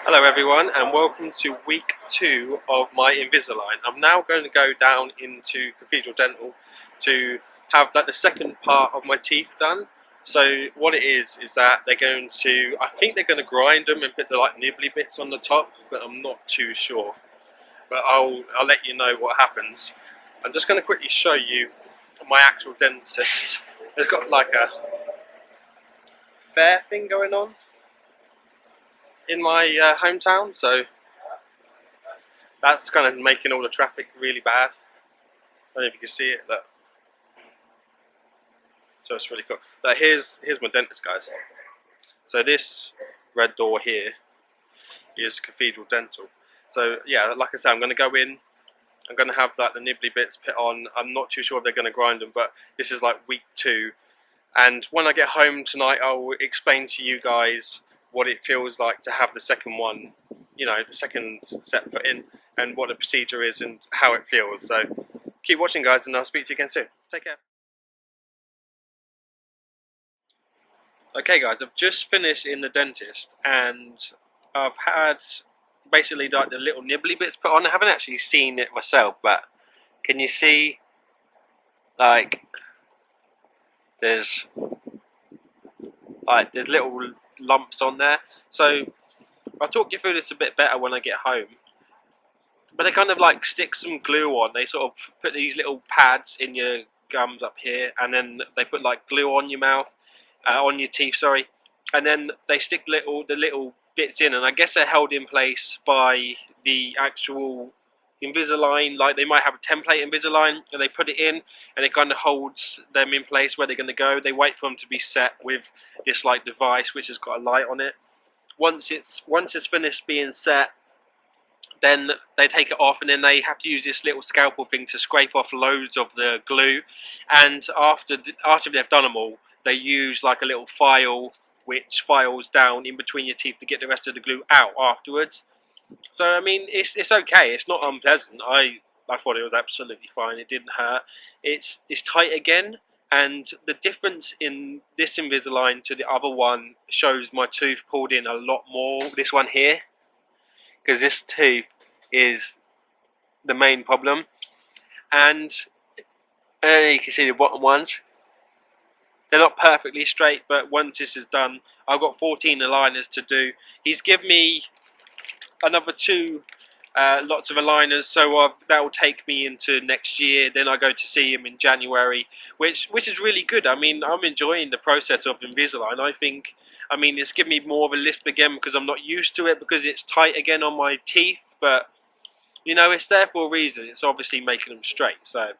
Hello everyone and welcome to week 2 of my Invisalign. I'm now going to go down into Cathedral Dental to have the second part of my teeth done. So what it is that they're going to, I think they're going to grind them and put the nibbly bits on the top, but I'm not too sure. But I'll let you know what happens. I'm just going to quickly show you my actual dentist. It's got like a fair thing going on in my hometown, so that's kind of making all the traffic really bad. I don't know if you can see it, look. So it's really cool. But here's my dentist, guys. So this red door here is Cathedral Dental. So yeah, like I said, I'm going to go in. I'm going to have the nibbly bits put on. I'm not too sure if they're going to grind them, but this is like week 2. And when I get home tonight, I'll explain to you guys what it feels like to have the second one, you know, the second set put in, and what the procedure is and how it feels. So keep watching, guys, and I'll speak to you again soon. Take care. Okay, guys, I've just finished in the dentist, and I've had basically like the little nibbly bits put on. I haven't actually seen it myself, but can you see, like, there's little lumps on there. So I'll talk you through this a bit better when I get home. But they kind of like stick some glue on. They sort of put these little pads in your gums up here, and then they put like glue on your mouth, on your teeth, sorry. And then they stick the little bits in, and I guess they're held in place by the actual Invisalign. Like they might have a template Invisalign, and they put it in, and it kind of holds them in place where they're going to go. They wait for them to be set with this like device which has got a light on it. Once it's finished being set, then they take it off, and then they have to use this little scalpel thing to scrape off loads of the glue. And after they've done them all, they use like a little file which files down in between your teeth to get the rest of the glue out afterwards. So I mean, it's okay. It's not unpleasant. I thought it was absolutely fine. It didn't hurt. It's tight again, and the difference in this Invisalign to the other one shows my tooth pulled in a lot more. This one here, because this tooth is the main problem. And you can see the bottom ones. They're not perfectly straight, but once this is done, I've got 14 aligners to do. He's given me another 2 lots of aligners, so that will take me into next year. Then I go to see him in January, which is really good. I mean, I'm enjoying the process of Invisalign. I mean, it's given me more of a lisp again because I'm not used to it, because it's tight again on my teeth. But you know, it's there for a reason. It's obviously making them straight, so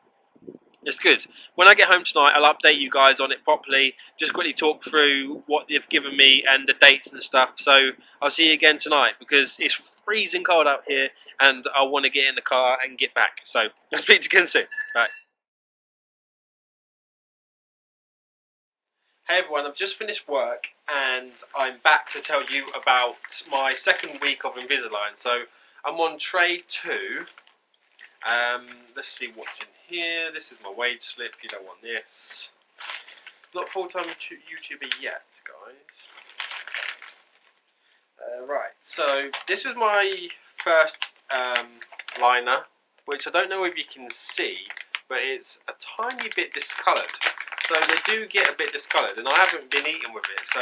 it's good. When I get home tonight, I'll update you guys on it properly. Just quickly talk through what they've given me and the dates and stuff. So I'll see you again tonight, because it's freezing cold out here and I want to get in the car and get back. So I'll speak to you again soon. Bye. Hey everyone, I've just finished work and I'm back to tell you about my second week of Invisalign. So I'm on tray 2. Let's see what's in here. This is my wage slip. You don't want this. Not full-time YouTuber yet, guys. Right, so this is my first liner, which I don't know if you can see, but it's a tiny bit discoloured. So they do get a bit discoloured, and I haven't been eating with it, so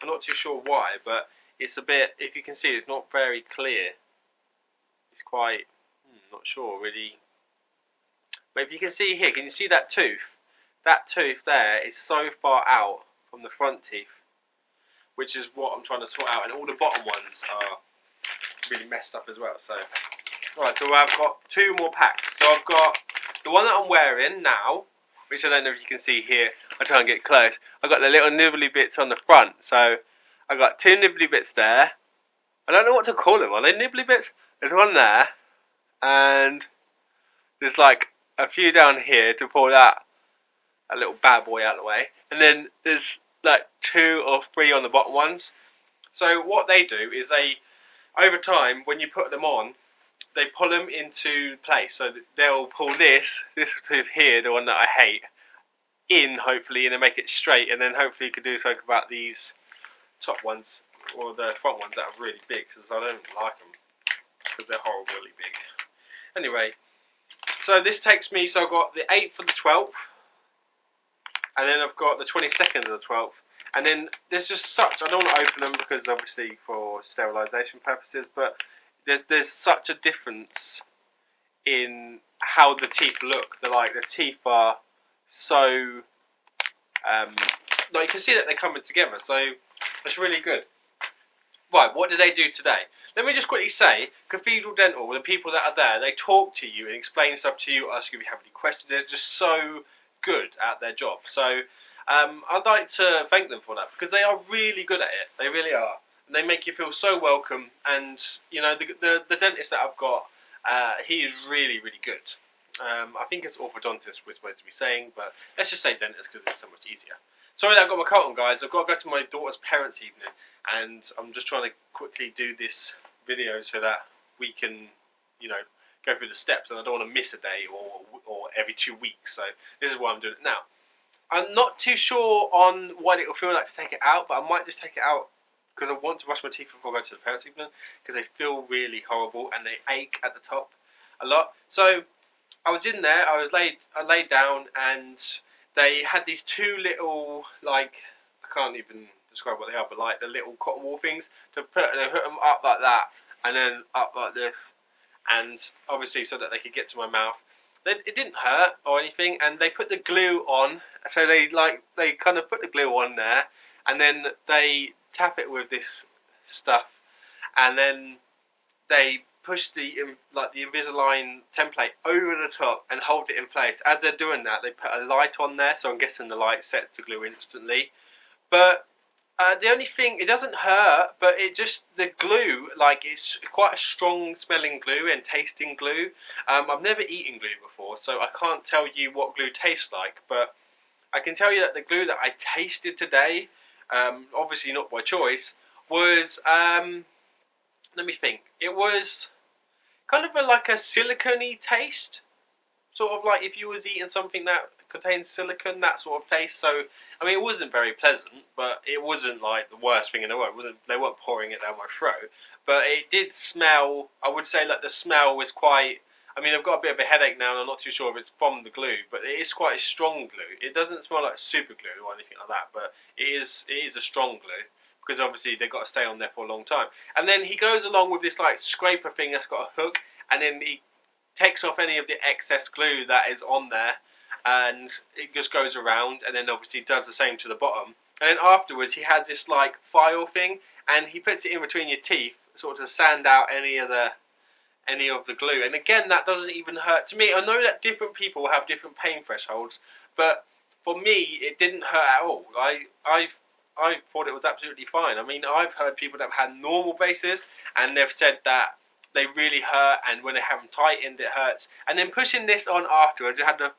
I'm not too sure why, but it's a bit, if you can see, it's not very clear. It's quite, not sure really. But if you can see here, can you see that tooth? That tooth there is so far out from the front teeth, which is what I'm trying to sort out, and all the bottom ones are really messed up as well. So, right, so I've got 2 more packs. So I've got the one that I'm wearing now, which I don't know if you can see here. I'll try and get close. I've got the little nibbly bits on the front. So I've got 2 nibbly bits there. I don't know what to call them. Are they nibbly bits? There's one there, and there's like a few down here to pull that a little bad boy out of the way. And then there's like 2 or 3 on the bottom ones. So what they do is they, over time, when you put them on, they pull them into place. So they'll pull this tooth here, the one that I hate, in hopefully, and then make it straight, and then hopefully you can do something about these top ones or the front ones that are really big, because I don't like them because they're horribly big. Anyway, so this takes me. So I've got the 8th and the 12th, and then I've got the 22nd of the 12th. And then there's just such, I don't want to open them because obviously for sterilisation purposes, but there's such a difference in how the teeth look. The teeth are so, like you can see that they're coming together, so it's really good. Right, what do they do today? Let me just quickly say, Cathedral Dental, the people that are there, they talk to you and explain stuff to you, ask you if you have any questions. They're just so good at their job. So I'd like to thank them for that, because they are really good at it. They really are. And they make you feel so welcome. And, you know, the dentist that I've got, he is really, really good. I think it's orthodontist we're supposed to be saying, but let's just say dentist because it's so much easier. Sorry that I've got my coat on, guys. I've got to go to my daughter's parents' evening, and I'm just trying to quickly do this video so that we can, you know, go through the steps, and I don't want to miss a day or every 2 weeks. So this is why I'm doing it now. I'm not too sure on what it will feel like to take it out, but I might just take it out because I want to brush my teeth before I go to the parents' evening, because they feel really horrible and they ache at the top a lot. So I was in there, I laid down, and they had these two little, like, I can't even describe what they are, but like the little cotton wool things they put them up like that, and then up like this, and obviously so that they could get to my mouth. It didn't hurt or anything, and they put the glue on, so they kind of put the glue on there, and then they tap it with this stuff, and then they push the Invisalign template over the top and hold it in place. As they're doing that, they put a light on there, so I'm guessing the light sets the glue instantly. But the only thing, it doesn't hurt, but it just, the glue, like, it's quite a strong smelling glue and tasting glue. I've never eaten glue before, so I can't tell you what glue tastes like, but I can tell you that the glue that I tasted today, obviously not by choice, was, let me think, it was kind of like a silicone-y taste, sort of like if you was eating something that contains silicone, that sort of taste. So, I mean, it wasn't very pleasant, but it wasn't like the worst thing in the world. They weren't pouring it down my throat, but it did smell. I would say that the smell was quite. I mean, I've got a bit of a headache now, and I'm not too sure if it's from the glue, but it is quite a strong glue. It doesn't smell like super glue or anything like that, but it is a strong glue, because obviously they've got to stay on there for a long time. And then he goes along with this like scraper thing that's got a hook, and then he takes off any of the excess glue that is on there, and it just goes around, and then obviously does the same to the bottom. And then afterwards he has this like file thing, and he puts it in between your teeth, sort of to sand out any of the glue. And again, that doesn't even hurt. To me, I know that different people have different pain thresholds, but for me, it didn't hurt at all. I thought it was absolutely fine. I mean, I've heard people that have had normal braces, and they've said that they really hurt, and when they have them tightened, it hurts. And then pushing this on afterwards, you had to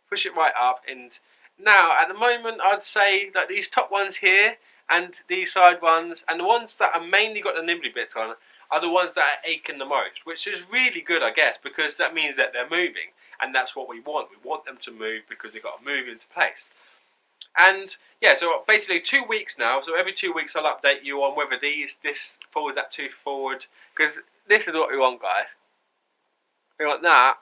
push it right up. And now, at the moment, I'd say that these top ones here, and these side ones, and the ones that are mainly got the nibbly bits on, are the ones that are aching the most, which is really good, I guess, because that means that they're moving, and that's what we want. We want them to move because they've got to move into place. And yeah, so basically 2 weeks now. So every 2 weeks I'll update you on whether this pulls that tooth forward, because this is what we want, guys. We want that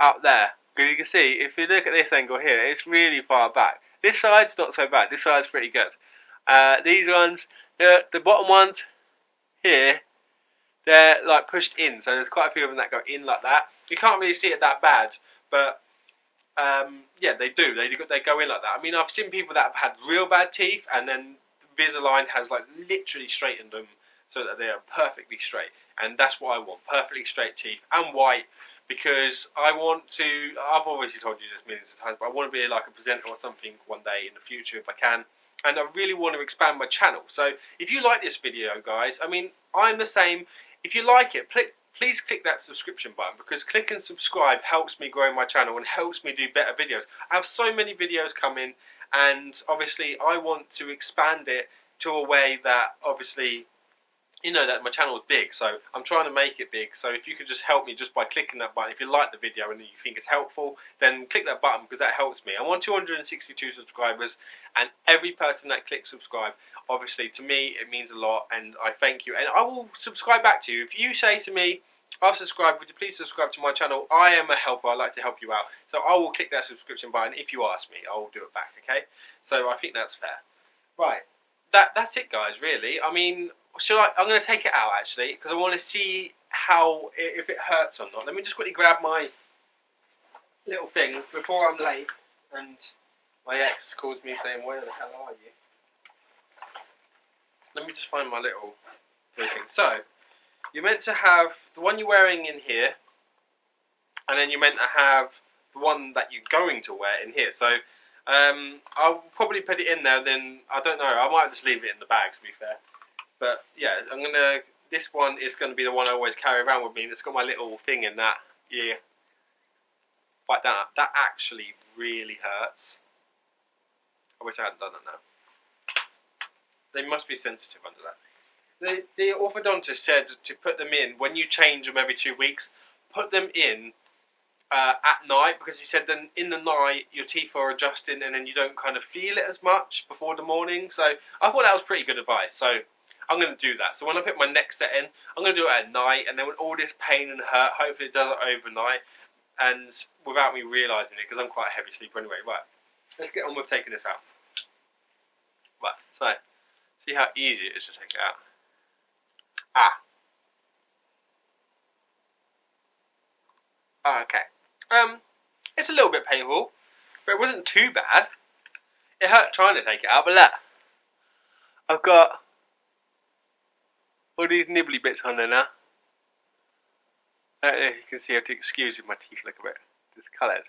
up there, because you can see if you look at this angle here, it's really far back. This side's not so bad. This side's pretty good. These ones, the bottom ones here, they're like pushed in, so there's quite a few of them that go in like that. You can't really see it that bad, but yeah, they do. They go in like that. I mean, I've seen people that have had real bad teeth, and then Invisalign has like literally straightened them so that they are perfectly straight. And that's what I want: perfectly straight teeth and white, because I want to. I've obviously told you this millions of times, but I want to be like a presenter or something one day in the future if I can. And I really want to expand my channel. So if you like this video, guys, I mean, I'm the same. If you like it, please click that subscription button, because click and subscribe helps me grow my channel and helps me do better videos. I have so many videos coming, and obviously I want to expand it to a way that obviously you know that my channel is big, so I'm trying to make it big. So if you could just help me just by clicking that button, if you like the video and you think it's helpful, then click that button because that helps me. I'm on 262 subscribers, and every person that clicks subscribe, obviously to me it means a lot, and I thank you. And I will subscribe back to you. If you say to me, I'll subscribe, would you please subscribe to my channel? I am a helper, I like to help you out. So I will click that subscription button. If you ask me, I will do it back, okay? So I think that's fair. Right, that's it guys, really. I mean, I'm going to take it out actually, because I want to see how, if it hurts or not. Let me just quickly grab my little thing before I'm late, and my ex calls me saying, where the hell are you? Let me just find my little thing. So, you're meant to have the one you're wearing in here, and then you're meant to have the one that you're going to wear in here. So, I'll probably put it in there, then, I don't know, I might just leave it in the bag to be fair. But yeah, this one is going to be the one I always carry around with me, and it's got my little thing in that. Yeah. But that actually really hurts. I wish I hadn't done that now. They must be sensitive under that. The orthodontist said to put them in, when you change them every 2 weeks, put them in at night, because he said then in the night your teeth are adjusting and then you don't kind of feel it as much before the morning. So I thought that was pretty good advice. So I'm going to do that. So when I put my next set in, I'm going to do it at night, and then with all this pain and hurt, hopefully it does it overnight, and without me realising it, because I'm quite a heavy sleeper anyway. Right, let's get on with taking this out. Right, so, see how easy it is to take it out. Okay. It's a little bit painful, but it wasn't too bad. It hurt trying to take it out, but look, I've got all these nibbly bits on there now. I don't know if you can see, I have to excuse if my teeth look a bit discoloured.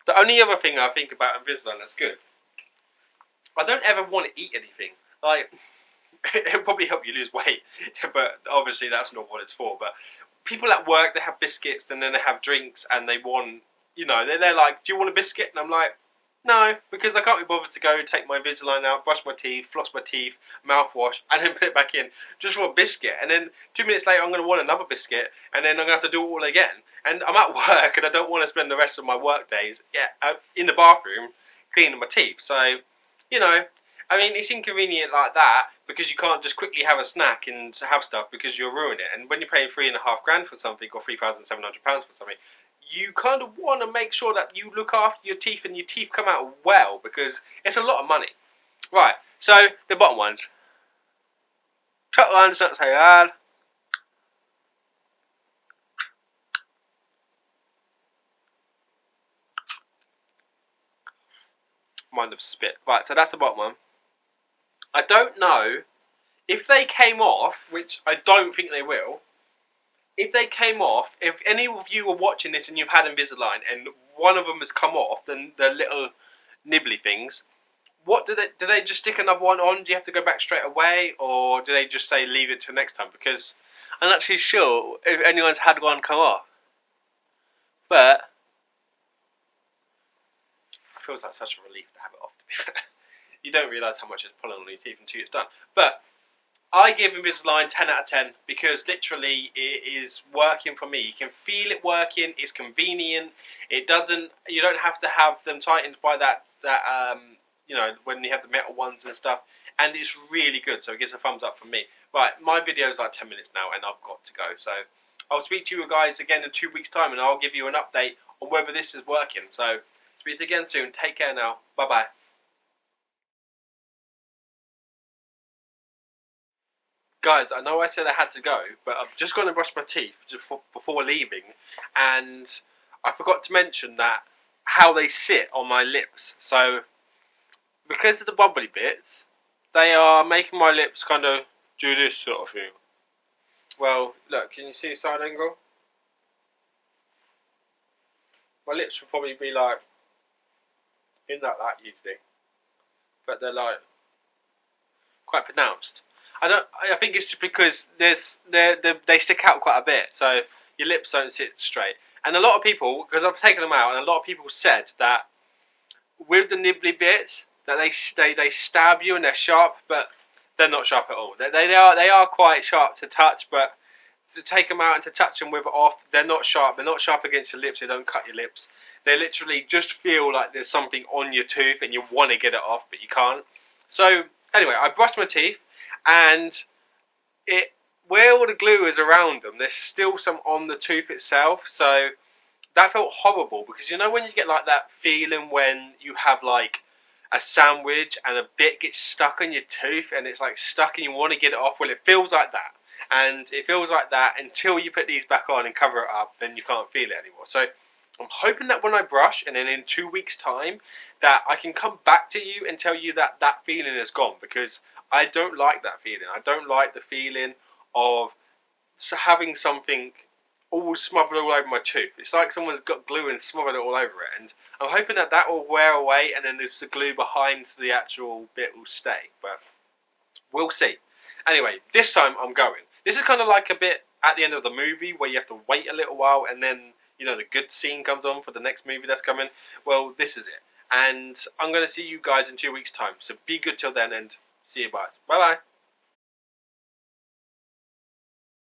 The only other thing I think about Invisalign that's good, I don't ever want to eat anything. Like, it'll probably help you lose weight, but obviously that's not what it's for. But people at work, they have biscuits and then they have drinks and they want, you know, they're like, do you want a biscuit? And I'm like, no, because I can't be bothered to go take my Invisalign out, brush my teeth, floss my teeth, mouthwash, and then put it back in just for a biscuit. And then 2 minutes later, I'm going to want another biscuit, and then I'm going to have to do it all again. And I'm at work, and I don't want to spend the rest of my work days in the bathroom cleaning my teeth. So, you know, I mean, it's inconvenient like that because you can't just quickly have a snack and have stuff because you'll ruin it. And when you're paying £3,500 for something or £3,700 for something, you kind of want to make sure that you look after your teeth and your teeth come out well, because it's a lot of money. Right, so the bottom ones. Top ones, not so hard. Mind of spit. Right, so that's the bottom one. I don't know if they came off, which I don't think they will. If they came off, if any of you are watching this and you've had Invisalign and one of them has come off, then the little nibbly things, what do they just stick another one on? Do you have to go back straight away, or do they just say leave it till next time? Because I'm not too sure if anyone's had one come off. But it feels like such a relief to have it off, to be fair. You don't realise how much it's pulling on your teeth until it's done. But I give Invisalign 10 out of 10 because literally it is working for me. You can feel it working. It's convenient. It doesn't. You don't have to have them tightened by that you know, when you have the metal ones and stuff. And it's really good. So it gives a thumbs up from me. Right, my video is like 10 minutes now, and I've got to go. So I'll speak to you guys again in 2 weeks' time, and I'll give you an update on whether this is working. So speak to you again soon. Take care now. Bye bye. Guys, I know I said I had to go, but I'm just going to brush my teeth before leaving, and I forgot to mention that how they sit on my lips. So, because of the bubbly bits, they are making my lips kind of do this sort of thing. Well, look, can you see the side angle? My lips will probably be like, in that usually, but they're like, quite pronounced. I think it's just because they stick out quite a bit, so your lips don't sit straight. And a lot of people, because I've taken them out, and a lot of people said that with the nibbly bits that they stab you and they're sharp, but they're not sharp at all. They are quite sharp to touch, but to take them out and to touch them with it off, they're not sharp. They're not sharp against your lips. They don't cut your lips. They literally just feel like there's something on your tooth and you want to get it off, but you can't. So anyway, I brushed my teeth, and it where all the glue is around them, there's still some on the tooth itself. So that felt horrible, because you know when you get like that feeling when you have like a sandwich and a bit gets stuck on your tooth and it's like stuck and you want to get it off. Well, it feels like that, and it feels like that until you put these back on and cover it up. Then you can't feel it anymore. So I'm hoping that when I brush, and then in 2 weeks' time, that I can come back to you and tell you that that feeling is gone, because I don't like that feeling. I don't like the feeling of having something all smothered all over my tooth. It's like someone's got glue and smothered it all over it, and I'm hoping that that will wear away, and then there's the glue behind the actual bit will stay, but we'll see. Anyway, this time I'm going. This is kind of like a bit at the end of the movie where you have to wait a little while, and then, you know, the good scene comes on for the next movie that's coming. Well, this is it. And I'm going to see you guys in 2 weeks' time, so be good till then, and see you, bye. Bye-bye.